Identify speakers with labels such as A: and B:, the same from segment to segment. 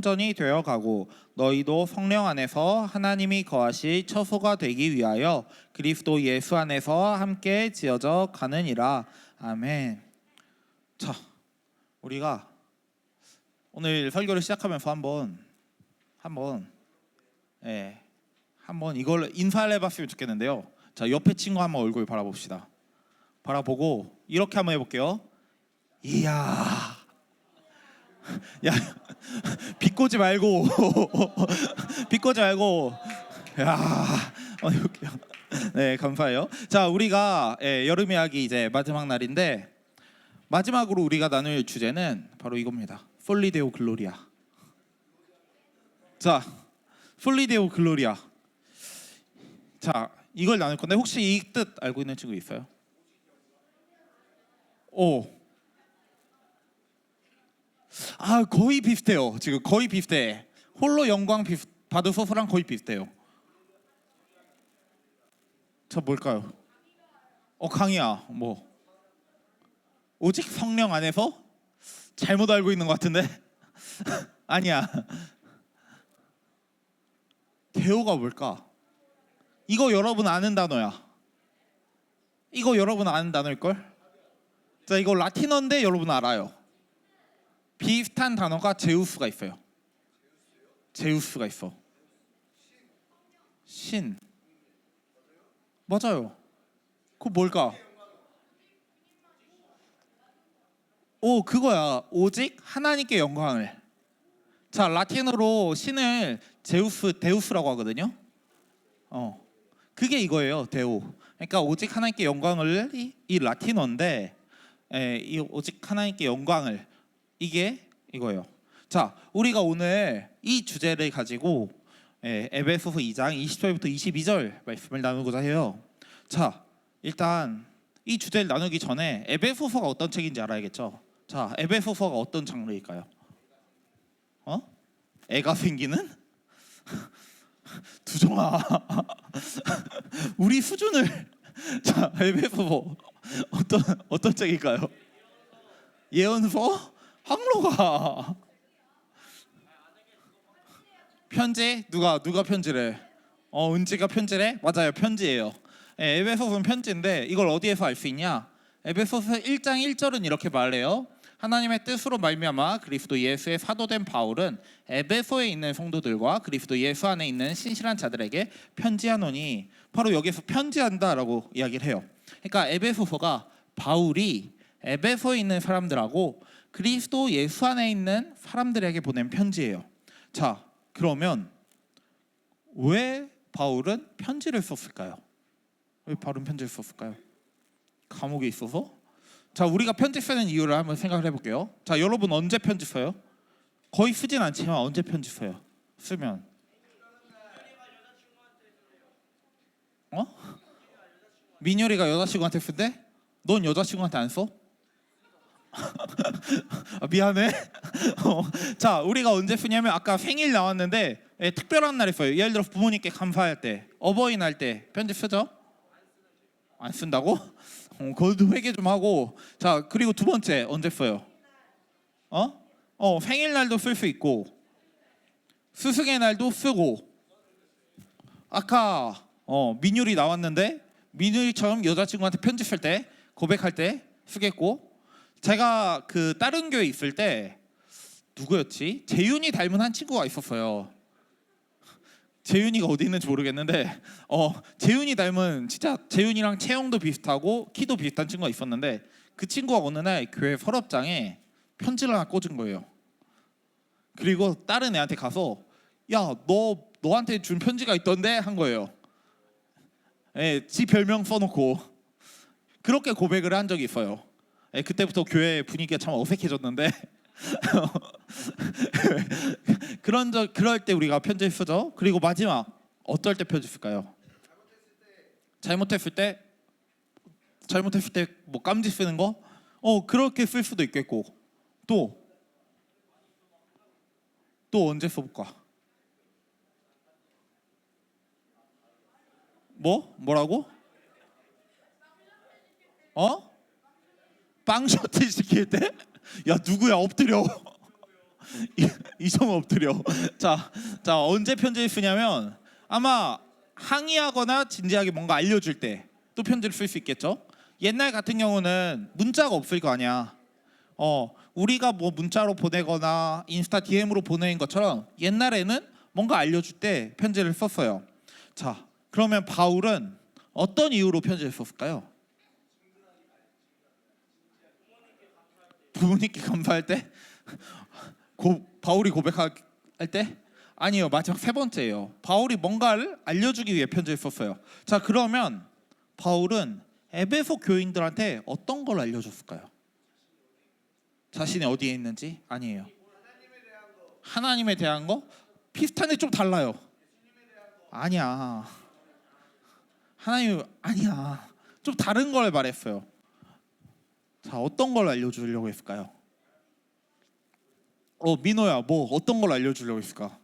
A: 성전이 되어 가고 너희도 성령 안에서 하나님이 거하실 처소가 되기 위하여 그리스도 예수 안에서 함께 지어져 가느니라. 아멘. 자, 우리가 오늘 설교를 시작하면서 한번 이걸 인사를 해봤으면 좋겠는데요. 자, 옆에 친구 한번 얼굴 바라봅시다. 바라보고 이렇게 한번 해볼게요. 이야, 야, 비꼬지 말고, 비꼬지 말고, 야, 해볼게요. 네, 감사해요. 자, 우리가 여름 이야기 이제 마지막 날인데 마지막으로 우리가 나눌 주제는 바로 이겁니다. 폴리데오 글로리아. 자, 폴리데오 글로리아. 자, 이걸 나눌 건데 혹시 이 뜻 알고 있는 친구 있어요? 오, 거의 비슷해요. 지금 거의 비슷해. 홀로 영광 받으소서랑 거의 비슷해요. 자, 뭘까요? 강이야. 뭐? 오직 성령 안에서? 잘못 알고 있는 것 같은데? 아니야. 데오가 뭘까? 이거 여러분 아는 단어야. 이거 여러분 아는 단어일걸? 자, 이거 라틴어인데 여러분 알아요. 비슷한 단어가 제우스가 있어요. 제우스가 있어. 신. 맞아요. 그거 뭘까? 그거야. 오직 하나님께 영광을. 자, 라틴어로 신을 데우스라고 하거든요. 그게 이거예요. 데오. 그러니까 오직 하나님께 영광을 이 라틴어인데 이 오직 하나님께 영광을 이게 이거예요. 자, 우리가 오늘 이 주제를 가지고 에베소서 2장 20절부터 22절 말씀을 나누고자 해요. 자, 일단 이 주제를 나누기 전에 에베소서가 어떤 책인지 알아야겠죠. 자, 에베소서가 어떤 장르일까요? 애가 생기는? 두종아, 우리 수준을. 자, 에베소서 어떤 책일까요? 예언서? 항로가 편지? 누가 편지래? 은지가 편지래? 맞아요, 편지예요. 에베소서는 편지인데 이걸 어디에서 알 수 있냐? 에베소서 1장 1절은 이렇게 말해요. 하나님의 뜻으로 말미암아 그리스도 예수의 사도된 바울은 에베소에 있는 성도들과 그리스도 예수 안에 있는 신실한 자들에게 편지하노니, 바로 여기서 편지한다라고 이야기를 해요. 그러니까 에베소서가 바울이 에베소에 있는 사람들하고 그리스도 예수 안에 있는 사람들에게 보낸 편지예요. 자, 그러면 왜 바울은 편지를 썼을까요? 왜 바울은 편지를 썼을까요? 감옥에 있어서? 자, 우리가 편지 쓰는 이유를 한번 생각을 해볼게요. 자, 여러분 언제 편지 써요? 거의 쓰진 않지만 언제 편지 써요? 쓰면 민열이가 여자친구한테 쓴대? 넌 여자친구한테 안 써? 미안해. 자, 우리가 언제 쓰냐면 아까 생일 나왔는데 특별한 날 있어요. 예를 들어 부모님께 감사할 때, 어버이날 때 편지 쓰죠? 안 쓴다고? 그것도 회개 좀 하고. 자, 그리고 두 번째 언제 써요? 생일날도 쓸 수 있고 스승의 날도 쓰고. 아까 민율이 나왔는데 민율이처럼 여자친구한테 편지 쓸 때, 고백할 때 쓰겠고. 제가 그 다른 교회 있을 때 누구였지? 재윤이 닮은 한 친구가 있었어요. 재윤이가 어디 있는지 모르겠는데 재윤이 닮은, 진짜 재윤이랑 체형도 비슷하고 키도 비슷한 친구가 있었는데 그 친구가 어느 날 교회 서랍장에 편지를 하나 꽂은 거예요. 그리고 다른 애한테 가서 야, 너한테 준 편지가 있던데 한 거예요. 지 별명 써놓고 그렇게 고백을 한 적이 있어요. 그때부터 교회 분위기가 참 어색해졌는데 그럴 때 우리가 편지를 쓰죠. 그리고 마지막 어떨 때 편지 쓸까요? 잘못했을 때 뭐 깜지 쓰는 거? 그렇게 쓸 수도 있겠고. 또 언제 써볼까? 뭐라고? 빵 셔틀 시킬 때? 야, 누구야 엎드려. 이 점 엎드려. 자 언제 편지를 쓰냐면 아마 항의하거나 진지하게 뭔가 알려줄 때 또 편지를 쓸 수 있겠죠. 옛날 같은 경우는 문자가 없을 거 아니야. 우리가 뭐 문자로 보내거나 인스타 DM으로 보내는 것처럼 옛날에는 뭔가 알려줄 때 편지를 썼어요. 자, 그러면 바울은 어떤 이유로 편지를 썼을까요? 부모님께 감사할 때? 바울이 고백할 때? 아니요, 마지막 세 번째예요. 바울이 뭔가를 알려주기 위해 편지를 썼어요. 자, 그러면 바울은 에베소 교인들한테 어떤 걸 알려줬을까요? 자신이 어디에 있는지? 아니에요. 하나님에 대한 거? 비슷한데 좀 달라요. 아니야. 하나님 아니야. 좀 다른 걸 말했어요. 자, 어떤 걸 알려주려고 했을까요? 민호야, 뭐 어떤 걸 알려주려고 했을까?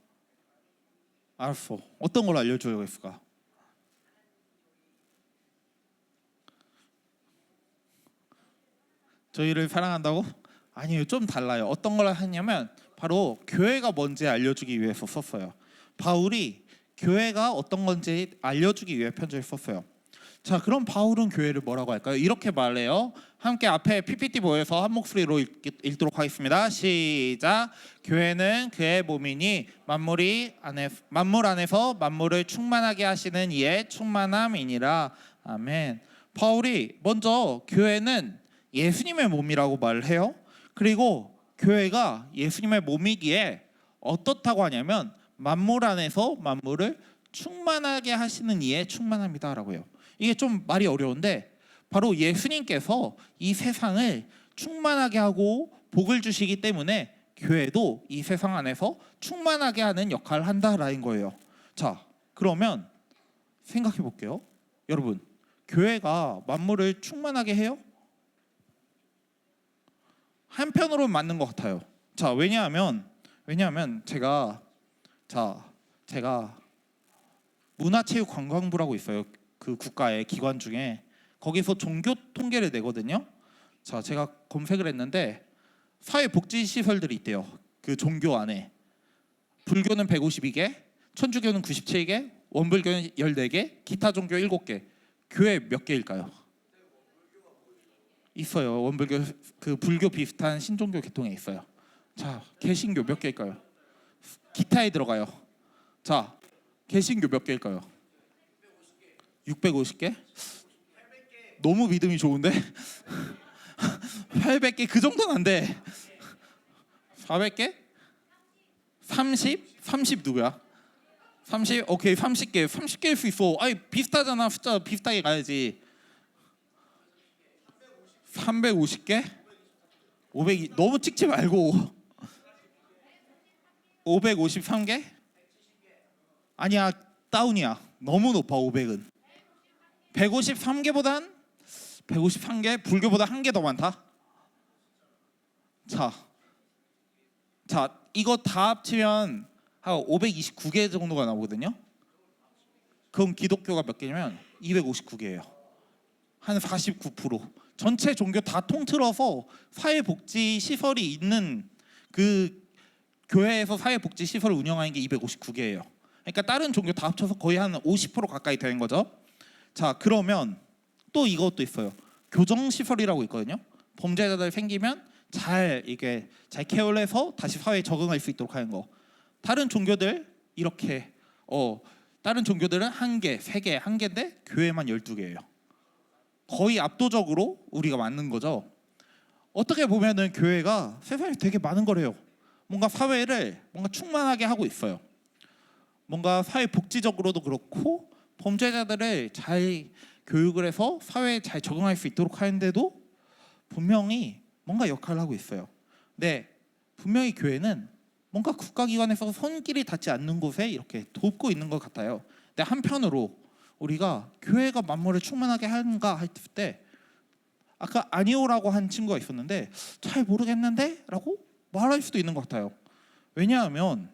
A: 알았어. 어떤 걸 알려주려고 했을까? 저희를 사랑한다고? 아니요, 좀 달라요. 어떤 걸 하냐면 바로 교회가 뭔지 알려주기 위해서 썼어요. 바울이 교회가 어떤 건지 알려주기 위해 편지를 썼어요. 자, 그럼 바울은 교회를 뭐라고 할까요? 이렇게 말해요. 함께 앞에 PPT 보여서 한 목소리로 읽도록 하겠습니다. 시작. 교회는 그의 몸이니 만물 안에서 만물을 충만하게 하시는 이의 충만함이니라. 아멘. 바울이 먼저 교회는 예수님의 몸이라고 말을 해요. 그리고 교회가 예수님의 몸이기에 어떻다고 하냐면 만물 안에서 만물을 충만하게 하시는 이의 충만합니다라고 해요. 이게 좀 말이 어려운데 바로 예수님께서 이 세상을 충만하게 하고 복을 주시기 때문에 교회도 이 세상 안에서 충만하게 하는 역할을 한다라는 거예요. 자, 그러면 생각해 볼게요. 여러분, 교회가 만물을 충만하게 해요? 한편으로는 맞는 것 같아요. 자, 왜냐하면 제가 문화체육관광부라고 있어요. 그 국가의 기관 중에 거기서 종교 통계를 내거든요. 자, 제가 검색을 했는데 사회복지 시설들이 있대요. 그 종교 안에 불교는 152개, 천주교는 97개, 원불교는 14개, 기타 종교 7개. 교회 몇 개일까요? 있어요. 원불교 그 불교 비슷한 신종교 계통에 있어요. 자, 개신교 몇 개일까요? 기타에 들어가요. 자, 개신교 몇 개일까요? 650개? 너무 믿음이 좋은데? 800개 그 정도는 안 돼. 400개? 30? 30 누구야? 30? 오케이, 30개. 30개일 수 있어. 아니, 비슷하잖아. 숫자 비슷하게 가야지. 350개? 500이 너무 찍지 말고. 553개? 아니야, 다운이야. 너무 높아. 500은 153개보단 153개 불교보다 한 개 더 많다. 자, 이거 다 합치면 한 529개 정도가 나오거든요. 그럼 기독교가 몇 개냐면 259개예요. 한 49%. 전체 종교 다 통틀어서 사회복지 시설이 있는 그 교회에서 사회복지 시설을 운영하는 게 259개예요. 그러니까 다른 종교 다 합쳐서 거의 한 50% 가까이 되는 거죠. 자, 그러면 또 이것도 있어요. 교정시설이라고 있거든요. 범죄자들 생기면 잘 케어를 해서 다시 사회에 적응할 수 있도록 하는 거. 다른 종교들 이렇게 다른 종교들은 한 개, 세 개, 한 개인데 교회만 12개예요. 거의 압도적으로 우리가 맞는 거죠. 어떻게 보면은 교회가 세상에 되게 많은 거래요. 뭔가 사회를 뭔가 충만하게 하고 있어요. 뭔가 사회 복지적으로도 그렇고 범죄자들을 잘 교육을 해서 사회에 잘 적응할 수 있도록 하는데도 분명히 뭔가 역할을 하고 있어요. 근데 분명히 교회는 뭔가 국가기관에서 손길이 닿지 않는 곳에 이렇게 돕고 있는 것 같아요. 근데 한편으로 우리가 교회가 만물을 충만하게 하는가 할 때 아까 아니오라고 한 친구가 있었는데 잘 모르겠는데? 라고 말할 수도 있는 것 같아요. 왜냐하면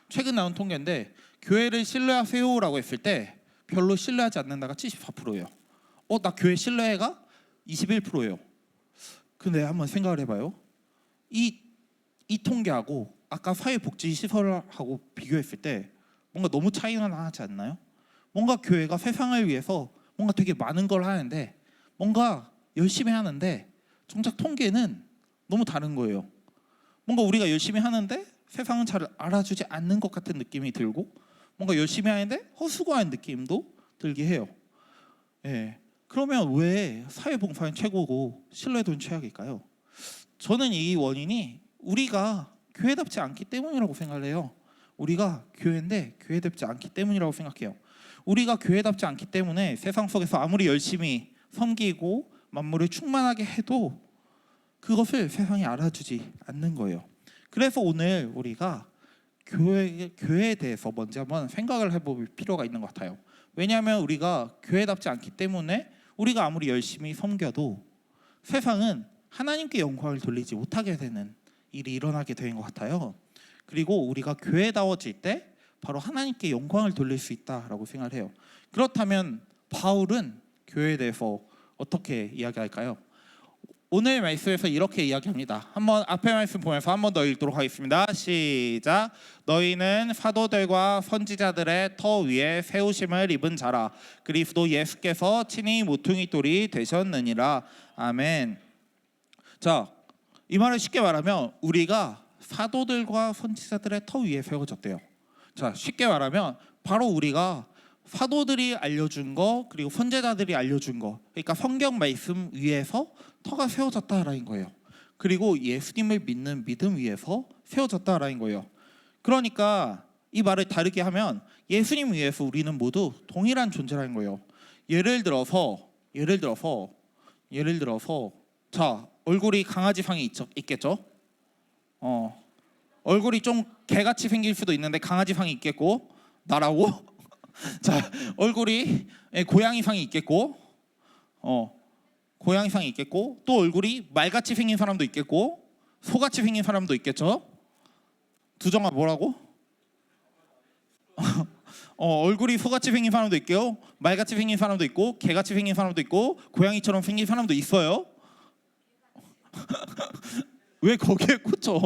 A: 최근 나온 통계인데 교회를 신뢰하세요라고 했을 때 별로 신뢰하지 않는다가 74%예요. 나 교회 신뢰가 21%예요. 근데 한번 생각을 해봐요. 이 이 통계하고 아까 사회복지시설하고 비교했을 때 뭔가 너무 차이가 나지 않나요? 뭔가 교회가 세상을 위해서 뭔가 되게 많은 걸 하는데 뭔가 열심히 하는데 정작 통계는 너무 다른 거예요. 뭔가 우리가 열심히 하는데 세상은 잘 알아주지 않는 것 같은 느낌이 들고 뭔가 열심히 하는데 헛수고하는 느낌도 들게 해요. 예. 그러면 왜 사회봉사는 최고고 신뢰도는 최악일까요? 저는 이 원인이 우리가 교회답지 않기 때문이라고 생각을 해요. 우리가 교회인데 교회답지 않기 때문이라고 생각해요. 우리가 교회답지 않기 때문에 세상 속에서 아무리 열심히 섬기고 만물을 충만하게 해도 그것을 세상이 알아주지 않는 거예요. 그래서 오늘 우리가 교회에 대해서 먼저 한번 생각을 해볼 필요가 있는 것 같아요. 왜냐하면 우리가 교회답지 않기 때문에 우리가 아무리 열심히 섬겨도 세상은 하나님께 영광을 돌리지 못하게 되는 일이 일어나게 되는 것 같아요. 그리고 우리가 교회다워질 때 바로 하나님께 영광을 돌릴 수 있다라고 생각을 해요. 그렇다면 바울은 교회에 대해서 어떻게 이야기할까요? 오늘 말씀에서 이렇게 이야기합니다. 한번 앞에 말씀 보면서 한 번 더 읽도록 하겠습니다. 시작. 너희는 사도들과 선지자들의 터 위에 세우심을 입은 자라. 그리스도 예수께서 친히 모퉁이 돌이 되셨느니라. 아멘. 자, 이 말을 쉽게 말하면 우리가 사도들과 선지자들의 터 위에 세워졌대요. 자, 쉽게 말하면 바로 우리가 사도들이 알려준 거 그리고 선지자들이 알려준 거, 그러니까 성경 말씀 위에서 터가 세워졌다라는 거예요. 그리고 예수님을 믿는 믿음 위에서 세워졌다라는 거예요. 그러니까 이 말을 다르게 하면 예수님 위에서 우리는 모두 동일한 존재라는 거예요. 예를 들어서 자, 얼굴이 강아지상이 있겠죠? 얼굴이 좀 개같이 생길 수도 있는데 강아지상이 있겠고, 나라고 자, 얼굴이 고양이상이 있겠고, 고양이상이 있겠고, 또 얼굴이 말같이 생긴 사람도 있겠고, 소같이 생긴 사람도 있겠죠. 두정아 뭐라고? 얼굴이 소같이 생긴 사람도 있고요, 말같이 생긴 사람도 있고, 개같이 생긴 사람도 있고, 고양이처럼 생긴 사람도 있어요. 왜 거기에 꽂혀?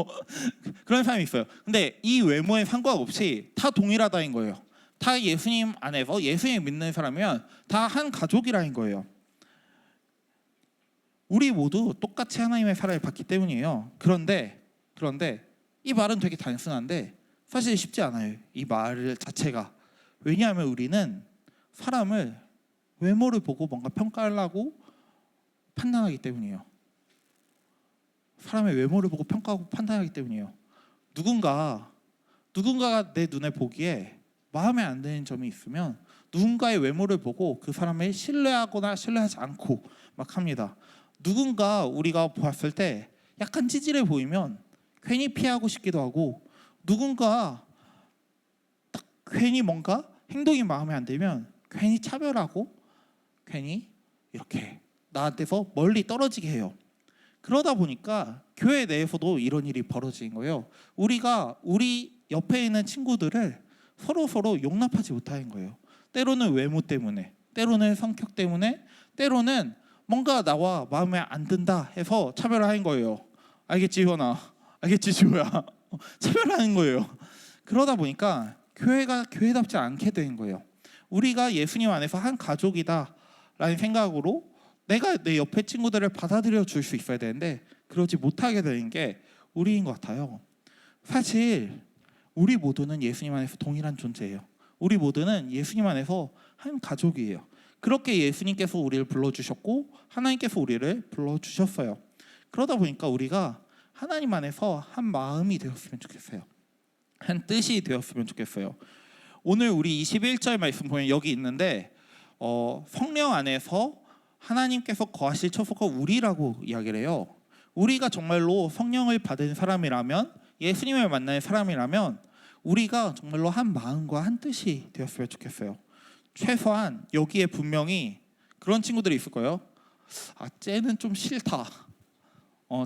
A: 그런 사람이 있어요. 근데 이 외모에 상관없이 다 동일하다는 거예요. 다 예수님 안에서 예수님 믿는 사람이면 다 한 가족이라는 거예요. 우리 모두 똑같이 하나님의 사랑을 받기 때문이에요. 그런데 이 말은 되게 단순한데 사실 쉽지 않아요. 이 말 자체가. 왜냐하면 우리는 사람을 외모를 보고 뭔가 평가하려고 판단하기 때문이에요. 사람의 외모를 보고 평가하고 판단하기 때문이에요. 누군가가 내 눈에 보기에 마음에 안 드는 점이 있으면 누군가의 외모를 보고 그 사람을 신뢰하거나 신뢰하지 않고 막 합니다. 누군가 우리가 봤을 때 약간 찌질해 보이면 괜히 피하고 싶기도 하고, 누군가 딱 괜히 뭔가 행동이 마음에 안 들면 괜히 차별하고 괜히 이렇게 나한테서 멀리 떨어지게 해요. 그러다 보니까 교회 내에서도 이런 일이 벌어진 거예요. 우리가 우리 옆에 있는 친구들을 서로 용납하지 못하는 거예요. 때로는 외모 때문에, 때로는 성격 때문에, 때로는 뭔가 나와 마음에 안 든다 해서 차별하는 거예요. 알겠지 희원아? 알겠지 지호야? 차별하는 거예요. 그러다 보니까 교회가 교회답지 않게 된 거예요. 우리가 예수님 안에서 한 가족이다라는 생각으로 내가 내 옆에 친구들을 받아들여 줄 수 있어야 되는데 그러지 못하게 되는 게 우리인 것 같아요. 사실 우리 모두는 예수님 안에서 동일한 존재예요. 우리 모두는 예수님 안에서 한 가족이에요. 그렇게 예수님께서 우리를 불러주셨고 하나님께서 우리를 불러주셨어요. 그러다 보니까 우리가 하나님 안에서 한 마음이 되었으면 좋겠어요. 한 뜻이 되었으면 좋겠어요. 오늘 우리 21절 말씀 보면 여기 있는데 성령 안에서 하나님께서 거하실 처소가 우리라고 이야기를 해요. 우리가 정말로 성령을 받은 사람이라면, 예수님을 만난 사람이라면 우리가 정말로 한 마음과 한 뜻이 되었으면 좋겠어요. 최소한 여기에 분명히 그런 친구들이 있을 거예요. 쟤는 좀 싫다.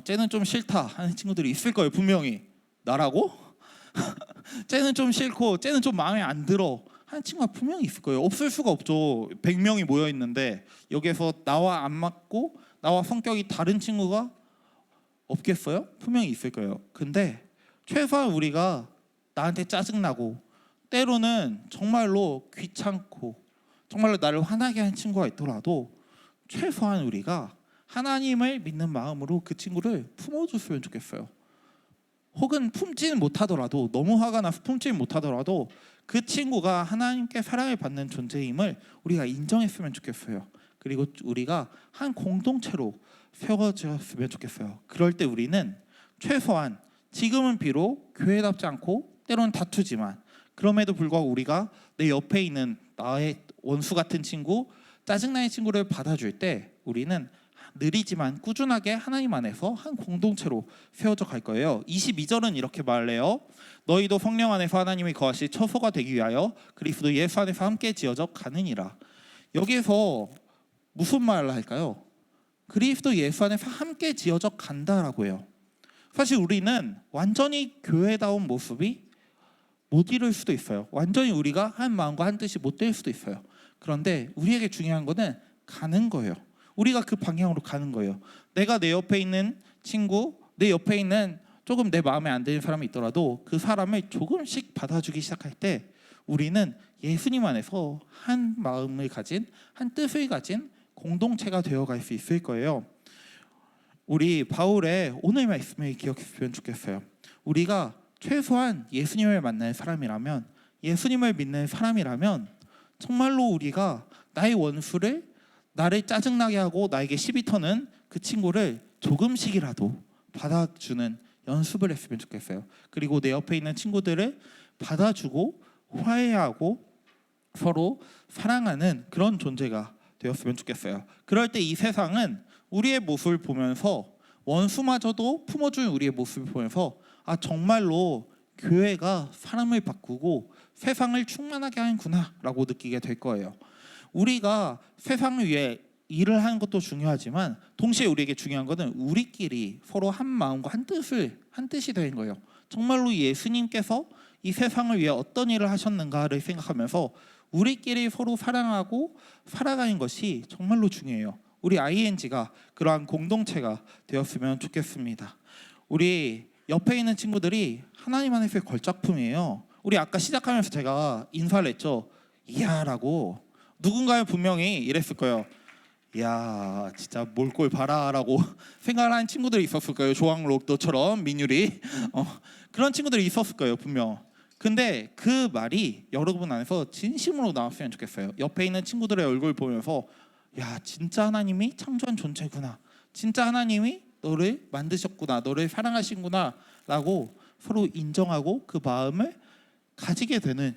A: 쟤는 좀 싫다 하는 친구들이 있을 거예요. 분명히. 나라고? 쟤는 좀 싫고 쟤는 좀 마음에 안 들어 하는 친구가 분명히 있을 거예요. 없을 수가 없죠. 100명이 모여 있는데 여기에서 나와 안 맞고 나와 성격이 다른 친구가 없겠어요? 분명히 있을 거예요. 근데 최소한 우리가 나한테 짜증나고 때로는 정말로 귀찮고 정말로 나를 화나게 하는 친구가 있더라도 최소한 우리가 하나님을 믿는 마음으로 그 친구를 품어줬으면 좋겠어요. 혹은 품지는 못하더라도 너무 화가 나서 품지는 못하더라도 그 친구가 하나님께 사랑을 받는 존재임을 우리가 인정했으면 좋겠어요. 그리고 우리가 한 공동체로 세워졌으면 좋겠어요. 그럴 때 우리는 최소한 지금은 비록 교회답지 않고 때로는 다투지만 그럼에도 불구하고 우리가 내 옆에 있는 나의 원수 같은 친구, 짜증나는 친구를 받아줄 때 우리는 느리지만 꾸준하게 하나님 안에서 한 공동체로 세워져 갈 거예요. 22절은 이렇게 말해요. 너희도 성령 안에서 하나님이 거하실 처소가 되기 위하여 그리스도 예수 안에서 함께 지어져 가느니라. 여기에서 무슨 말을 할까요? 그리스도 예수 안에서 함께 지어져 간다라고 해요. 사실 우리는 완전히 교회다운 모습이 못 이룰 수도 있어요. 완전히 우리가 한 마음과 한 뜻이 못 될 수도 있어요. 그런데 우리에게 중요한 거는 가는 거예요. 우리가 그 방향으로 가는 거예요. 내가 내 옆에 있는 친구, 내 옆에 있는 조금 내 마음에 안 드는 사람이 있더라도 그 사람을 조금씩 받아주기 시작할 때 우리는 예수님 안에서 한 마음을 가진, 한 뜻을 가진 공동체가 되어갈 수 있을 거예요. 우리 바울의 오늘 말씀을 기억했으면 좋겠어요. 우리가 최소한 예수님을 만날 사람이라면, 예수님을 믿는 사람이라면 정말로 우리가 나의 원수를, 나를 짜증나게 하고 나에게 시비 터는 그 친구를 조금씩이라도 받아주는 연습을 했으면 좋겠어요. 그리고 내 옆에 있는 친구들을 받아주고 화해하고 서로 사랑하는 그런 존재가 되었으면 좋겠어요. 그럴 때 이 세상은 우리의 모습을 보면서, 원수마저도 품어주는 우리의 모습을 보면서 아, 정말로 교회가 사람을 바꾸고 세상을 충만하게 하는구나 라고 느끼게 될 거예요. 우리가 세상을 위해 일을 하는 것도 중요하지만 동시에 우리에게 중요한 것은 우리끼리 서로 한 마음과 한 뜻이 되는 거예요. 정말로 예수님께서 이 세상을 위해 어떤 일을 하셨는가를 생각하면서 우리끼리 서로 사랑하고 살아가는 것이 정말로 중요해요. 우리 ING가 그러한 공동체가 되었으면 좋겠습니다. 우리 옆에 있는 친구들이 하나님 안에서의 걸작품이에요. 우리 아까 시작하면서 제가 인사를 했죠. 이야라고. 누군가는 분명히 이랬을 거예요. 야, 진짜 몰골 봐라라고 생각을 하는 친구들이 있었을 거예요. 조항록도처럼 민율이 그런 친구들이 있었을 거예요, 분명. 근데 그 말이 여러분 안에서 진심으로 나왔으면 좋겠어요. 옆에 있는 친구들의 얼굴 보면서 야, 진짜 하나님이 창조한 존재구나, 진짜 하나님이 너를 만드셨구나, 너를 사랑하신구나 라고 서로 인정하고 그 마음을 가지게 되는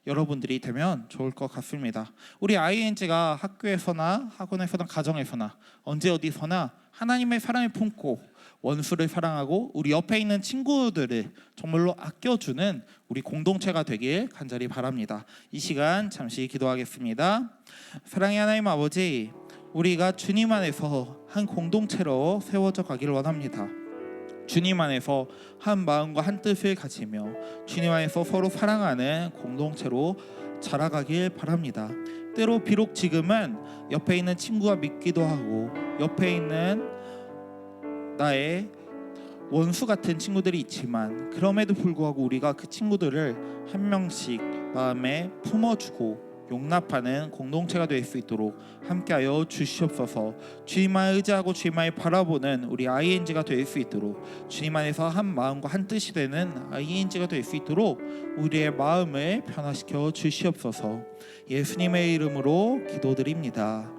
A: 여러분들이 되면 좋을 것 같습니다. 우리 ING가 학교에서나 학원에서나 가정에서나 언제 어디서나 하나님의 사랑을 품고 원수를 사랑하고 우리 옆에 있는 친구들을 정말로 아껴주는 우리 공동체가 되길 간절히 바랍니다. 이 시간 잠시 기도하겠습니다. 사랑의 하나님 아버지, 우리가 주님 안에서 한 공동체로 세워져 가기를 원합니다. 주님 안에서 한 마음과 한 뜻을 가지며 주님 안에서 서로 사랑하는 공동체로 자라가길 바랍니다. 때로 비록 지금은 옆에 있는 친구가 믿기도 하고 옆에 있는 나의 원수 같은 친구들이 있지만 그럼에도 불구하고 우리가 그 친구들을 한 명씩 마음에 품어주고 용납하는 공동체가 될 수 있도록 함께하여 주시옵소서. 주님만 의지하고 주님만 바라보는 우리 ING가 될 수 있도록, 주님 안에서 한 마음과 한 뜻이 되는 ING가 될 수 있도록 우리의 마음을 변화시켜 주시옵소서. 예수님의 이름으로 기도드립니다.